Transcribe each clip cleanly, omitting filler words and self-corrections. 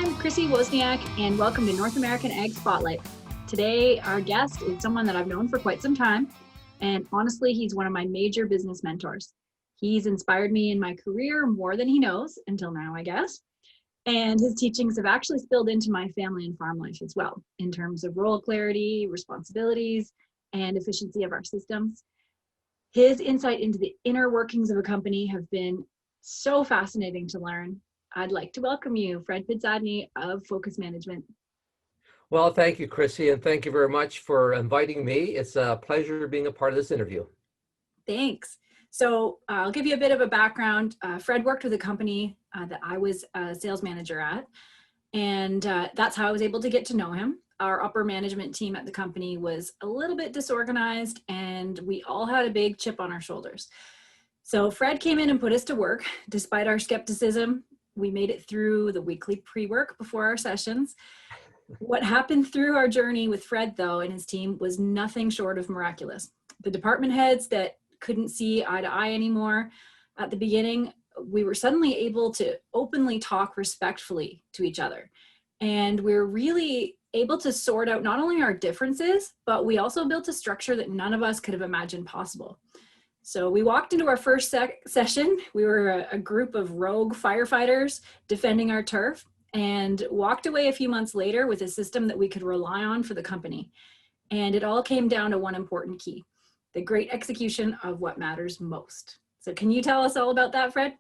I'm Chrissy Wozniak, and welcome to North American Ag Spotlight. Today, our guest is someone that I've known for quite some time, and honestly, he's one of my major business mentors. He's inspired me in my career more than he knows, until now, I guess. And his teachings have actually spilled into my family and farm life as well, in terms of role clarity, responsibilities, and efficiency of our systems. His insight into the inner workings of a company have been so fascinating to learn. I'd like to welcome you, Fred Pidsadny of Focus Management. Well, thank you, Chrissy, and thank you very much for inviting me. It's a pleasure being a part of this interview. Thanks. So I'll give you a bit of a background. Fred worked with a company that I was a sales manager at, and that's how I was able to get to know him. Our upper management team at the company was a little bit disorganized, and we all had a big chip on our shoulders. So Fred came in and put us to work. Despite our skepticism, we made it through the weekly pre-work before our sessions. What happened through our journey with Fred, though, and his team was nothing short of miraculous. The department heads that couldn't see eye to eye anymore at the beginning, we were suddenly able to openly talk respectfully to each other. And we're really able to sort out not only our differences, but we also built a structure that none of us could have imagined possible. So we walked into our first session. We were a group of rogue firefighters defending our turf, and walked away a few months later with a system that we could rely on for the company. And it all came down to one important key: the great execution of what matters most. So can you tell us all about that, Fred?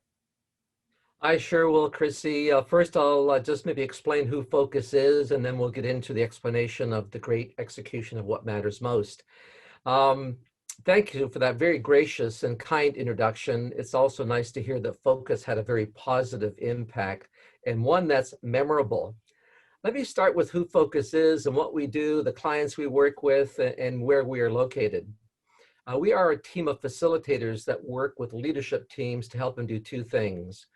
I sure will, Chrissy. First, I'll just maybe explain who Focus is, and then we'll get into the explanation of the great execution of what matters most. Thank you for that very gracious and kind introduction. It's also nice to hear that Focus had a very positive impact and one that's memorable. Let me start with who Focus is and what we do, the clients we work with, and where we are located. We are a team of facilitators that work with leadership teams to help them do two things.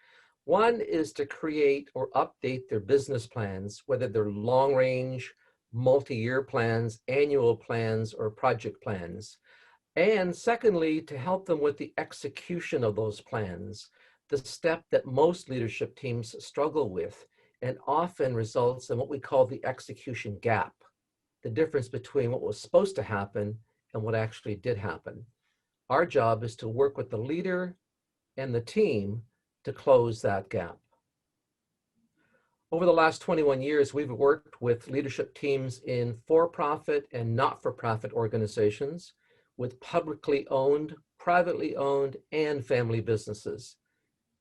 One is to create or update their business plans, whether they're long range, multi-year plans, annual plans, or project plans. And secondly, to help them with the execution of those plans, the step that most leadership teams struggle with and often results in what we call the execution gap, the difference between what was supposed to happen and what actually did happen. Our job is to work with the leader and the team to close that gap. Over the last 21 years, we've worked with leadership teams in for-profit and not-for-profit organizations, with publicly owned, privately owned, and family businesses.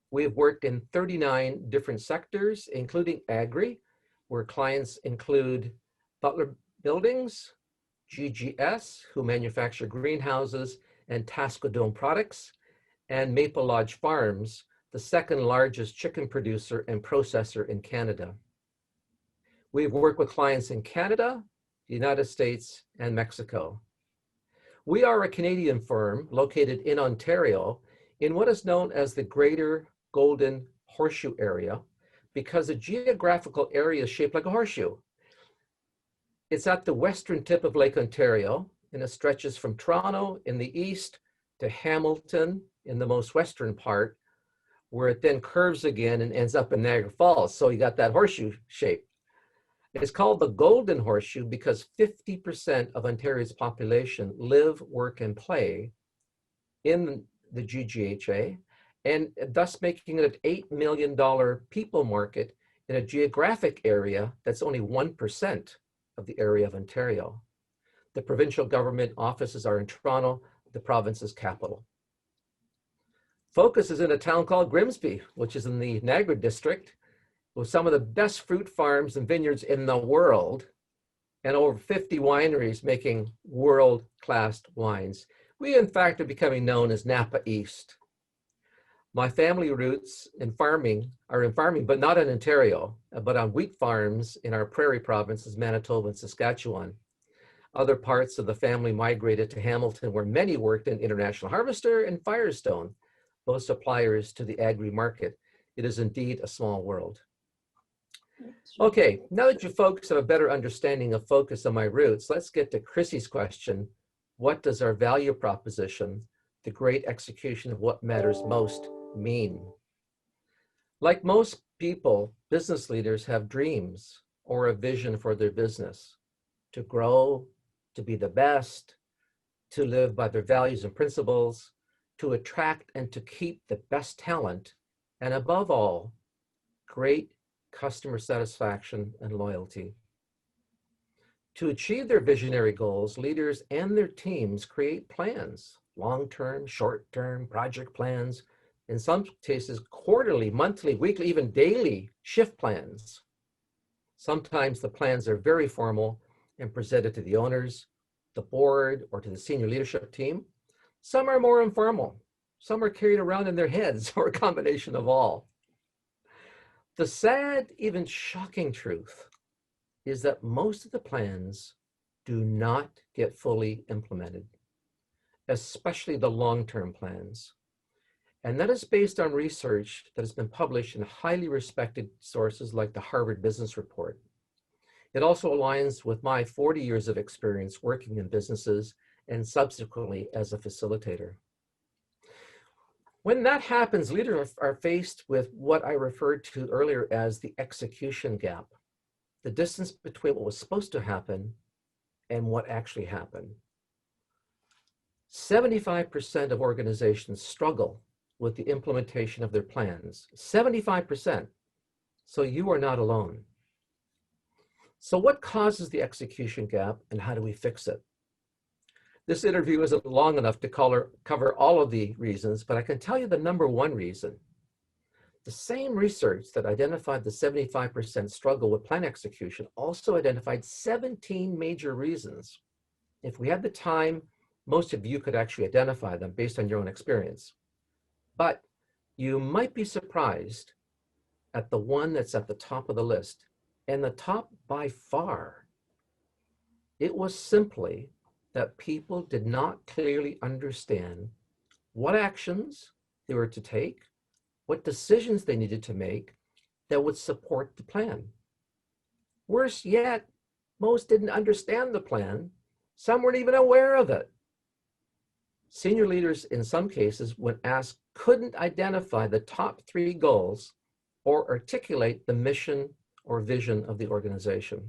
We have worked in 39 different sectors, including agri, where clients include Butler Buildings, GGS, who manufacture greenhouses and Tascodome products, and Maple Lodge Farms, the second largest chicken producer and processor in Canada. We've worked with clients in Canada, the United States, and Mexico. We are a Canadian firm located in Ontario in what is known as the Greater Golden Horseshoe area, because the geographical area is shaped like a horseshoe. It's at the western tip of Lake Ontario, and it stretches from Toronto in the east to Hamilton in the most western part, where it then curves again and ends up in Niagara Falls. So you got that horseshoe shape. It's called the Golden Horseshoe because 50% of Ontario's population live, work, and play in the GGHA, and thus making it an $8 million people market in a geographic area that's only 1% of the area of Ontario. The provincial government offices are in Toronto, the province's capital. Focus is in a town called Grimsby, which is in the Niagara district, with some of the best fruit farms and vineyards in the world, and over 50 wineries making world-class wines. We, in fact, are becoming known as Napa East. My family roots in farming are in farming, but not in Ontario, but on wheat farms in our prairie provinces, Manitoba and Saskatchewan. Other parts of the family migrated to Hamilton, where many worked in International Harvester and Firestone, both suppliers to the agri market. It is indeed a small world. Okay, now that you folks have a better understanding of Focus and my roots, let's get to Chrissy's question. What does our value proposition, the great execution of what matters most, mean? Like most people, business leaders, have dreams or a vision for their business to grow, to be the best, to live by their values and principles, to attract and to keep the best talent, and above all, great customer satisfaction and loyalty. To achieve their visionary goals, leaders and their teams create plans, long-term, short-term project plans, in some cases, quarterly, monthly, weekly, even daily shift plans. Sometimes the plans are very formal and presented to the owners, the board, or to the senior leadership team. Some are more informal. Some are carried around in their heads, or a combination of all. The sad, even shocking truth is that most of the plans do not get fully implemented, especially the long-term plans. And that is based on research that has been published in highly respected sources like the Harvard Business Report. It also aligns with my 40 years of experience working in businesses and subsequently as a facilitator. When that happens, leaders are faced with what I referred to earlier as the execution gap, the distance between what was supposed to happen and what actually happened. 75% of organizations struggle with the implementation of their plans. 75%. So you are not alone. So what causes the execution gap and how do we fix it? This interview isn't long enough to cover all of the reasons, but I can tell you the number one reason. The same research that identified the 75% struggle with plan execution also identified 17 major reasons. If we had the time, most of you could actually identify them based on your own experience. But you might be surprised at the one that's at the top of the list, and the top by far. It was simply that people did not clearly understand what actions they were to take, what decisions they needed to make that would support the plan. Worse yet, most didn't understand the plan. Some weren't even aware of it. Senior leaders, in some cases, when asked, couldn't identify the top 3 goals or articulate the mission or vision of the organization.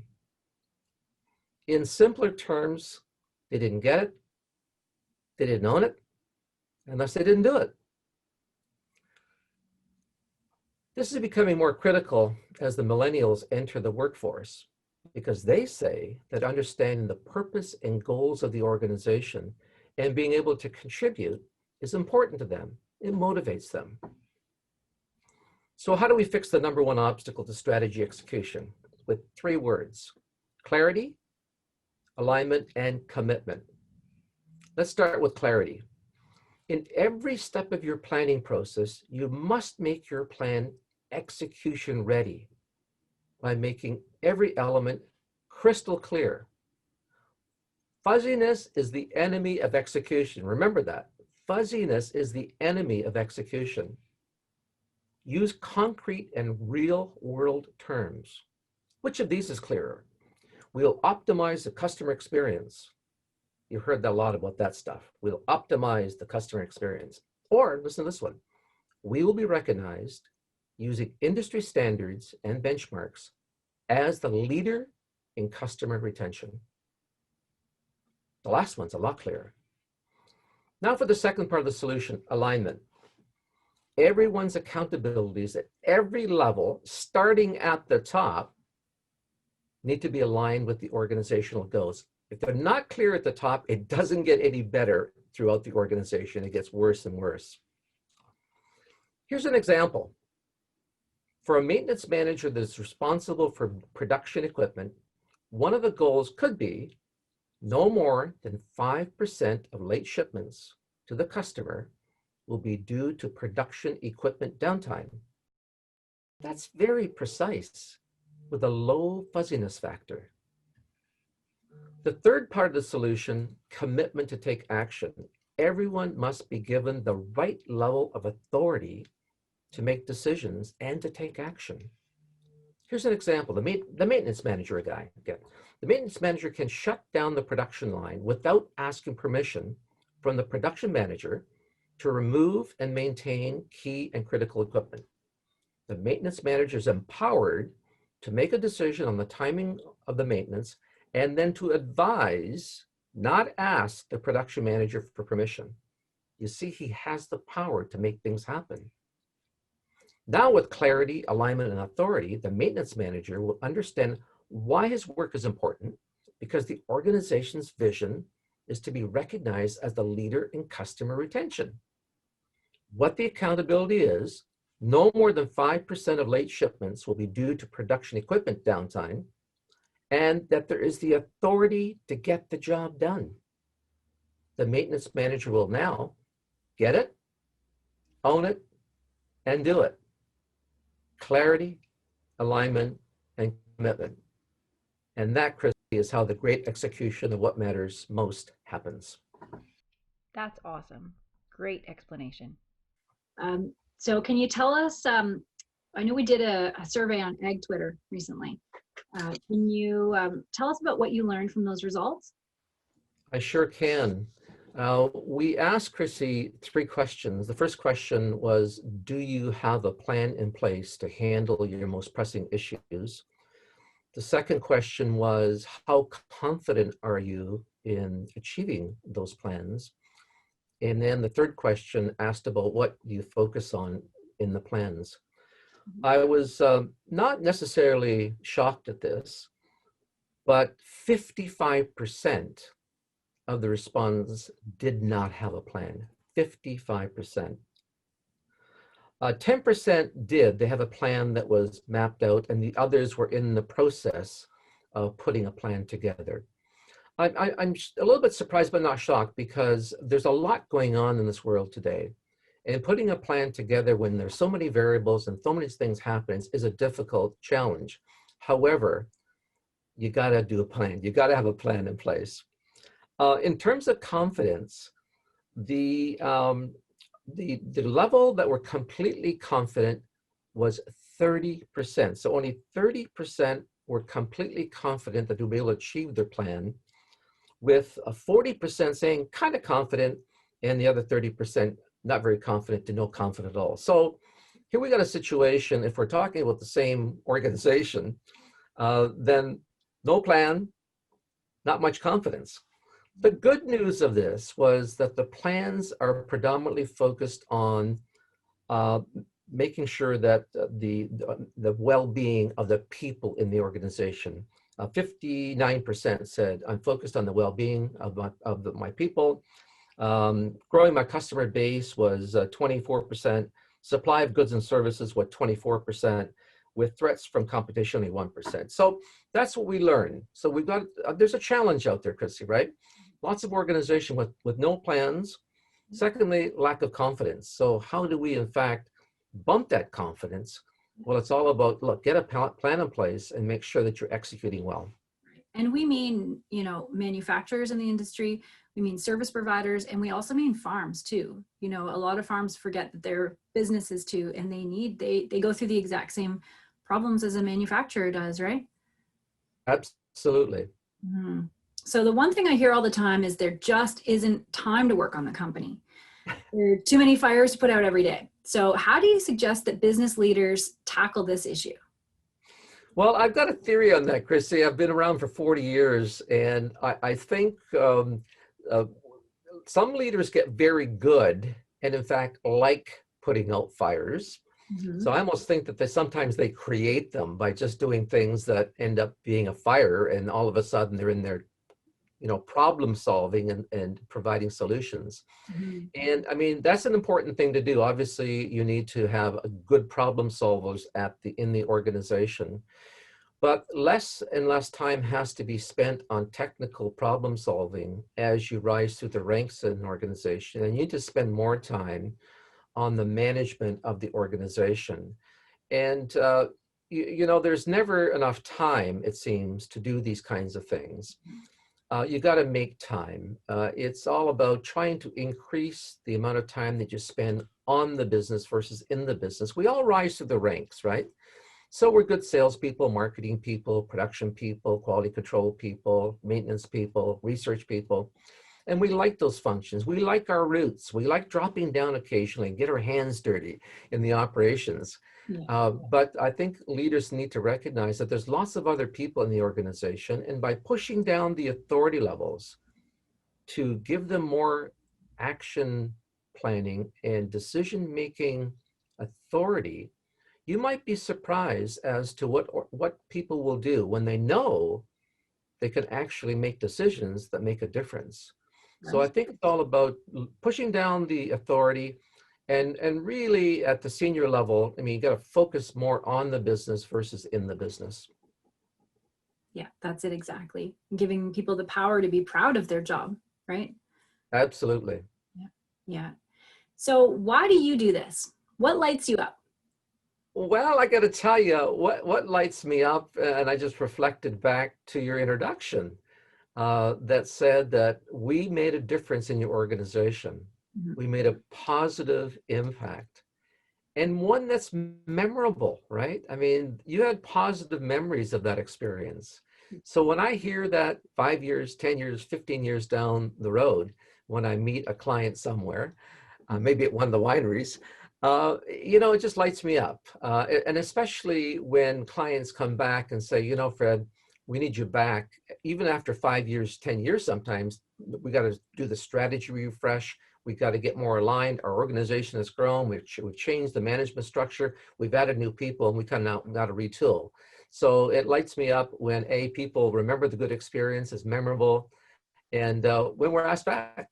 In simpler terms, they didn't get it, they didn't own it, unless they didn't do it. This is becoming more critical as the millennials enter the workforce, because they say that understanding the purpose and goals of the organization and being able to contribute is important to them. It motivates them. So how do we fix the number one obstacle to strategy execution? With 3 words: clarity, alignment, and commitment. Let's start with clarity. In every step of your planning process, you must make your plan execution ready by making every element crystal clear. Fuzziness is the enemy of execution. Remember that. Fuzziness is the enemy of execution. Use concrete and real-world terms. Which of these is clearer? We'll optimize the customer experience. You heard a lot about that stuff. We'll optimize the customer experience. Or, listen to this one. We will be recognized using industry standards and benchmarks as the leader in customer retention. The last one's a lot clearer. Now for the second part of the solution, alignment. Everyone's accountabilities at every level, starting at the top, need to be aligned with the organizational goals. If they're not clear at the top, it doesn't get any better throughout the organization. It gets worse and worse. Here's an example. For a maintenance manager that's responsible for production equipment, one of the goals could be no more than 5% of late shipments to the customer will be due to production equipment downtime. That's very precise with a low fuzziness factor. The third part of the solution, commitment to take action. Everyone must be given the right level of authority to make decisions and to take action. Here's an example, the maintenance manager guy. Again, the maintenance manager can shut down the production line without asking permission from the production manager to remove and maintain key and critical equipment. The maintenance manager is empowered to make a decision on the timing of the maintenance and then to advise, not ask the production manager for permission. You see, he has the power to make things happen. Now, with clarity, alignment, and authority, the maintenance manager will understand why his work is important, because the organization's vision is to be recognized as the leader in customer retention. What the accountability is, no more than 5% of late shipments will be due to production equipment downtime, and that there is the authority to get the job done. The maintenance manager will now get it, own it, and do it. Clarity, alignment, and commitment. And that, Chrissy, is how the great execution of what matters most happens. That's awesome. Great explanation. So can you tell us, I know we did a survey on Ag Twitter recently. Can you tell us about what you learned from those results? I sure can. We asked Chrissy 3 questions. The first question was, do you have a plan in place to handle your most pressing issues? The second question was, how confident are you in achieving those plans? And then the third question asked about what you focus on in the plans. I was not necessarily shocked at this, but 55% of the respondents did not have a plan. 55%. 10% did. They have a plan that was mapped out, and the others were in the process of putting a plan together. I'm a little bit surprised but not shocked, because there's a lot going on in this world today. And putting a plan together when there's so many variables and so many things happening is a difficult challenge. However, you got to do a plan. You got to have a plan in place. In terms of confidence, the level that were completely confident was 30%. So only 30% were completely confident that they'll be able to achieve their plan, with a 40% saying kind of confident, and the other 30% not very confident to no confident at all. So here we got a situation, if we're talking about the same organization, then no plan, not much confidence. The good news of this was that the plans are predominantly focused on making sure that the well-being of the people in the organization. 59% said, I'm focused on the well-being of my people. Growing my customer base was 24%. Supply of goods and services was 24%, with threats from competition only 1%. So that's what we learned. So we've got, there's a challenge out there, Chrissy, right? Lots of organization with no plans. Secondly, lack of confidence. So how do we, in fact, bump that confidence? Well, it's all about, look, get a plan in place and make sure that you're executing well. And we mean, you know, manufacturers in the industry, we mean service providers, and we also mean farms too. You know, a lot of farms forget that they're businesses too, and they go through the exact same problems as a manufacturer does, right? Absolutely. Mm-hmm. So the one thing I hear all the time is there just isn't time to work on the company. There are too many fires to put out every day. So how do you suggest that business leaders tackle this issue? Well, I've got a theory on that, Chrissy. I've been around for 40 years, and I think some leaders get very good and, in fact, like putting out fires. Mm-hmm. So I almost think that sometimes they create them by just doing things that end up being a fire, and all of a sudden they're in there, you know, problem solving and providing solutions. Mm-hmm. And I mean, that's an important thing to do. Obviously, you need to have a good problem solvers in the organization, but less and less time has to be spent on technical problem solving as you rise through the ranks in an organization, and you need to spend more time on the management of the organization. And you know, there's never enough time, it seems, to do these kinds of things. You got to make time. It's all about trying to increase the amount of time that you spend on the business versus in the business. We all rise through the ranks, right? So we're good salespeople, marketing people, production people, quality control people, maintenance people, research people. And we like those functions. We like our roots. We like dropping down occasionally and get our hands dirty in the operations. Yeah. But I think leaders need to recognize that there's lots of other people in the organization. And by pushing down the authority levels to give them more action planning and decision-making authority, you might be surprised as to what people will do when they know they can actually make decisions that make a difference. So I think it's all about pushing down the authority and really at the senior level, I mean, you got to focus more on the business versus in the business. Yeah, that's it exactly. Giving people the power to be proud of their job, right? Absolutely. Yeah. So why do you do this? What lights you up? Well, I got to tell you, what lights me up, and I just reflected back to your introduction that said that we made a difference in your organization. Mhm. We made a positive impact and one that's memorable, right? I mean, you had positive memories of that experience. So when I hear that 5 years, 10 years, 15 years down the road, when I meet a client somewhere, maybe at one of the wineries, it just lights me up. And especially when clients come back and say, Fred, we need you back. Even after 5 years, 10 years, sometimes we got to do the strategy refresh. We got to get more aligned. Our organization has grown. We've changed the management structure. We've added new people, and we kind of got to retool. So it lights me up when people remember the good experience, is memorable, and when we're asked back.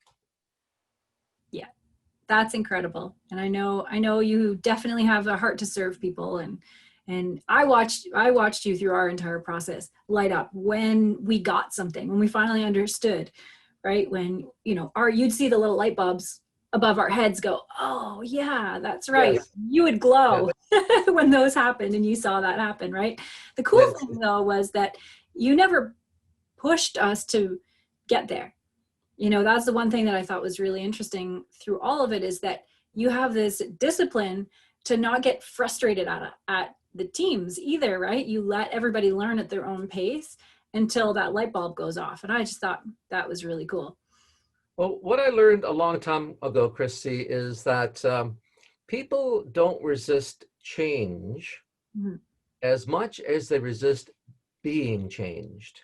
Yeah, that's incredible. And I know you definitely have a heart to serve people, and I watched you through our entire process light up when we got something, when we finally understood, right? When, you'd see the little light bulbs above our heads go, oh yeah, that's right. Yes. You would glow Yes. when those happened and you saw that happen, right? The cool Yes. thing though was that you never pushed us to get there. That's the one thing that I thought was really interesting through all of it, is that you have this discipline to not get frustrated at the teams either, right? You let everybody learn at their own pace until that light bulb goes off. And I just thought that was really cool. Well, what I learned a long time ago, Chrissy, is that people don't resist change Mhm. as much as they resist being changed.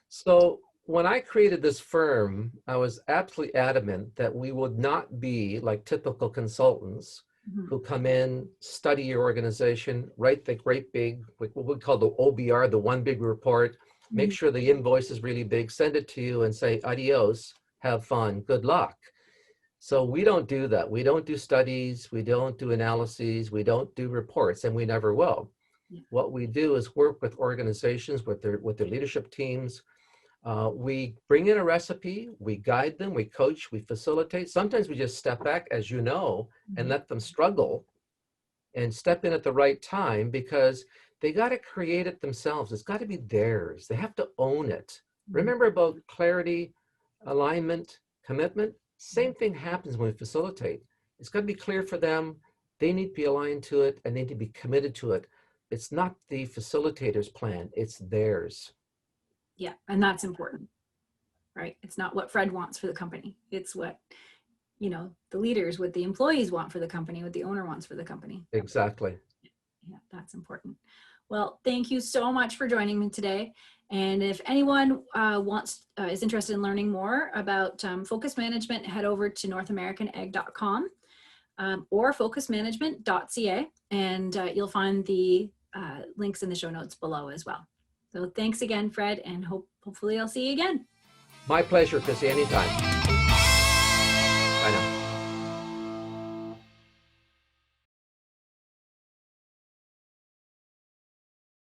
So when I created this firm, I was absolutely adamant that we would not be like typical consultants Mhm. who come in, study your organization, write the great big, what we call the OBR, the one big report, make Mhm. sure the invoice is really big, send it to you and say, adios, have fun, good luck. So we don't do that. We don't do studies, we don't do analyses, we don't do reports, and we never will. Yeah. What we do is work with organizations, with their leadership teams. We bring in a recipe, we guide them, we coach, we facilitate. Sometimes we just step back, as you know, and let them struggle and step in at the right time, because they got to create it themselves. It's got to be theirs. They have to own it. Remember about clarity, alignment, commitment? Same thing happens when we facilitate. It's got to be clear for them. They need to be aligned to it and they need to be committed to it. It's not the facilitator's plan, it's theirs. Yeah. And that's important, right? It's not what Fred wants for the company. It's what, the leaders, what the employees want for the company, what the owner wants for the company. Exactly. Yeah, that's important. Well, thank you so much for joining me today. And if anyone is interested in learning more about focus management, head over to northamericanegg.com or focusmanagement.ca, and you'll find the links in the show notes below as well. So thanks again, Fred, and hopefully I'll see you again. My pleasure, Chrissy, anytime. Bye now.